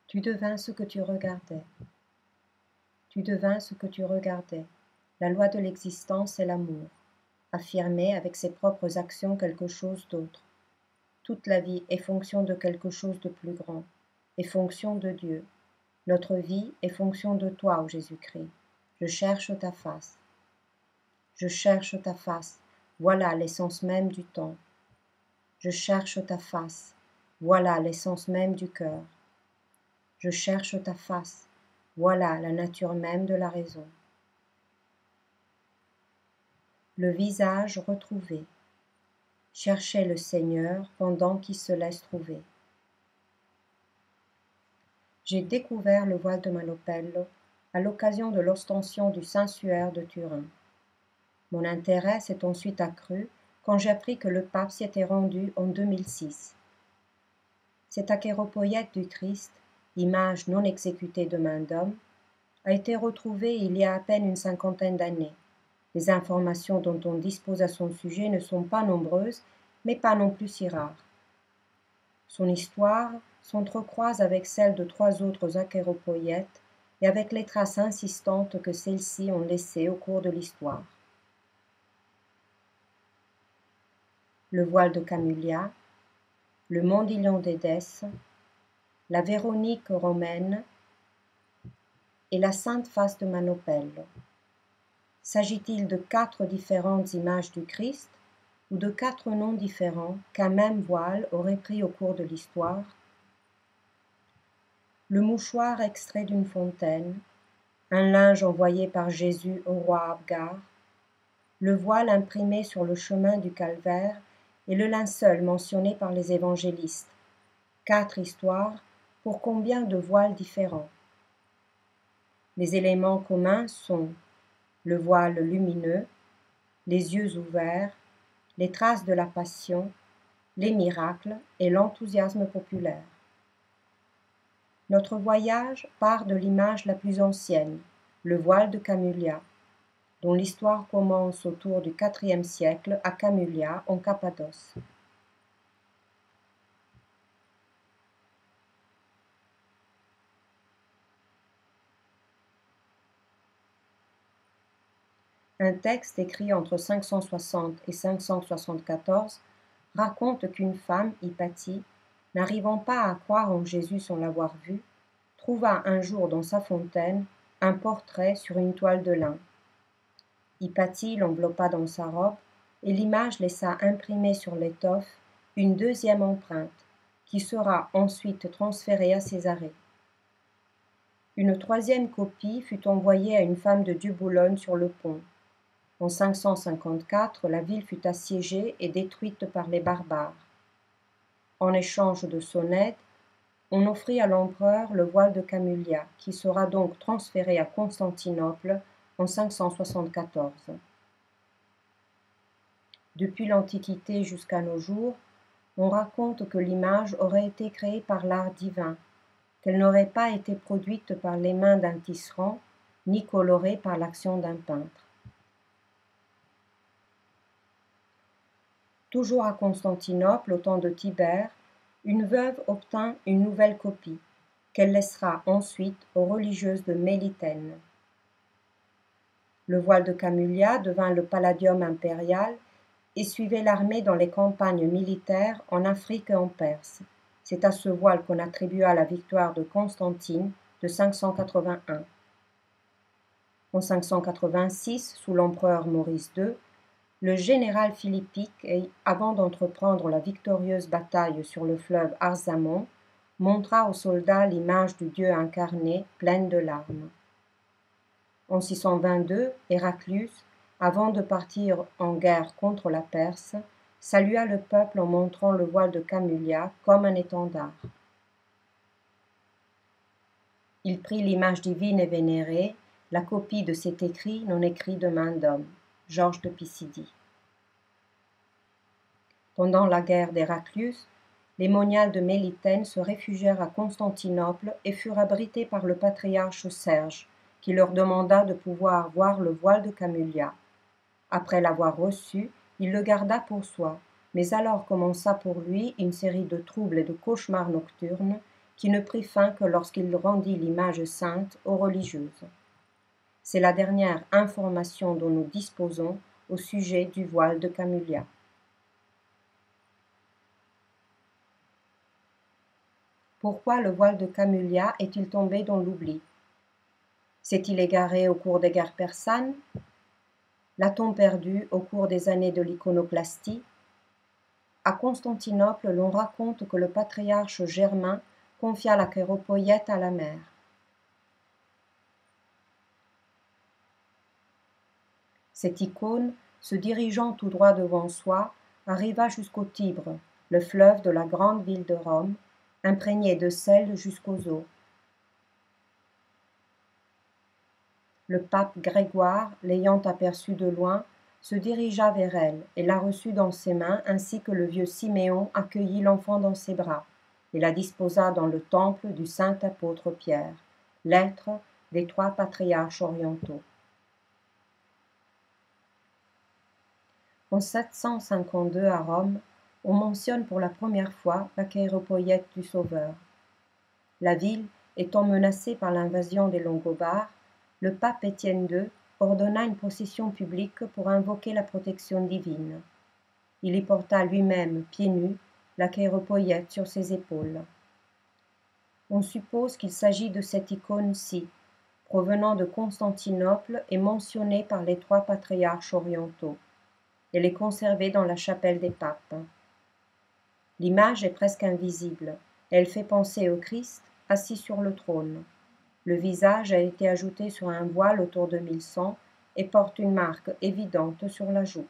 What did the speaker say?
Tu devins ce que tu regardais. Tu devins ce que tu regardais. La loi de l'existence est l'amour. Affirmer avec ses propres actions quelque chose d'autre. Toute la vie est fonction de quelque chose de plus grand, est fonction de Dieu. Notre vie est fonction de toi, ô Jésus-Christ. Je cherche ta face. Je cherche ta face. Voilà l'essence même du temps. Je cherche ta face. Voilà l'essence même du cœur. Je cherche ta face. Voilà la nature même de la raison. Le visage retrouvé. Cherchez le Seigneur pendant qu'il se laisse trouver. J'ai découvert le voile de Manopello à l'occasion de l'ostension du Saint-Suaire de Turin. Mon intérêt s'est ensuite accru quand j'appris que le pape s'y était rendu en 2006. Cet achéropoïète du Christ, image non exécutée de main d'homme, a été retrouvé il y a à peine une cinquantaine d'années. Les informations dont on dispose à son sujet ne sont pas nombreuses, mais pas non plus si rares. Son histoire s'entrecroise avec celle de 3 autres achéropoïètes et avec les traces insistantes que celles-ci ont laissées au cours de l'histoire. Le voile de Camulia, le Mondillon d'Édesse, la Véronique romaine et la Sainte Face de Manopello. S'agit-il de 4 différentes images du Christ ou de 4 noms différents qu'un même voile aurait pris au cours de l'histoire? Le mouchoir extrait d'une fontaine, un linge envoyé par Jésus au roi Abgar, le voile imprimé sur le chemin du calvaire et le linceul mentionné par les évangélistes. 4 histoires pour combien de voiles différents? Les éléments communs sont le voile lumineux, les yeux ouverts, les traces de la passion, les miracles et l'enthousiasme populaire. Notre voyage part de l'image la plus ancienne, le voile de Camulia, dont l'histoire commence autour du IVe siècle à Camulia, en Cappadoce. Un texte écrit entre 560 et 574 raconte qu'une femme, Hypatie, n'arrivant pas à croire en Jésus sans l'avoir vu, trouva un jour dans sa fontaine un portrait sur une toile de lin. Hypatie l'enveloppa dans sa robe et l'image laissa imprimer sur l'étoffe une 2e empreinte qui sera ensuite transférée à Césarée. Une 3e copie fut envoyée à une femme de Duboulogne sur le pont. En 554, la ville fut assiégée et détruite par les barbares. En échange de son aide, on offrit à l'empereur le voile de Camulia, qui sera donc transféré à Constantinople en 574. Depuis l'Antiquité jusqu'à nos jours, on raconte que l'image aurait été créée par l'art divin, qu'elle n'aurait pas été produite par les mains d'un tisserand, ni colorée par l'action d'un peintre. Toujours à Constantinople, au temps de Tibère, une veuve obtint une nouvelle copie, qu'elle laissera ensuite aux religieuses de Mélitène. Le voile de Camulia devint le palladium impérial et suivait l'armée dans les campagnes militaires en Afrique et en Perse. C'est à ce voile qu'on attribua la victoire de Constantine de 581. En 586, sous l'empereur Maurice II, le général philippique, avant d'entreprendre la victorieuse bataille sur le fleuve Arzamon, montra aux soldats l'image du Dieu incarné, pleine de larmes. En 622, Héraclius, avant de partir en guerre contre la Perse, salua le peuple en montrant le voile de Camulia comme un étendard. Il prit l'image divine et vénérée, la copie de cet écrit non écrit de main d'homme. Georges de Pisidie. Pendant la guerre d'Héraclius, les moniales de Mélitène se réfugièrent à Constantinople et furent abrités par le patriarche Serge, qui leur demanda de pouvoir voir le voile de Camulia. Après l'avoir reçu, il le garda pour soi, mais alors commença pour lui une série de troubles et de cauchemars nocturnes qui ne prit fin que lorsqu'il rendit l'image sainte aux religieuses. C'est la dernière information dont nous disposons au sujet du voile de Camulia. Pourquoi le voile de Camulia est-il tombé dans l'oubli? S'est-il égaré au cours des guerres persanes? L'a-t-on perdu au cours des années de l'iconoclastie? À Constantinople, l'on raconte que le patriarche Germain confia la chéropoïette à la mer. Cette icône, se dirigeant tout droit devant soi, arriva jusqu'au Tibre, le fleuve de la grande ville de Rome, imprégné de sel jusqu'aux os. Le pape Grégoire, l'ayant aperçue de loin, se dirigea vers elle et la reçut dans ses mains ainsi que le vieux Siméon accueillit l'enfant dans ses bras et la disposa dans le temple du saint apôtre Pierre, l'être des 3 patriarches orientaux. En 752 à Rome, on mentionne pour la première fois la chéropoïette du Sauveur. La ville étant menacée par l'invasion des Longobards, le pape Étienne II ordonna une procession publique pour invoquer la protection divine. Il y porta lui-même, pieds nus, la chéropoïette sur ses épaules. On suppose qu'il s'agit de cette icône-ci, provenant de Constantinople et mentionnée par les 3 patriarches orientaux. Elle est conservée dans la chapelle des papes. L'image est presque invisible. Elle fait penser au Christ assis sur le trône. Le visage a été ajouté sur un voile autour de 1100 et porte une marque évidente sur la joue.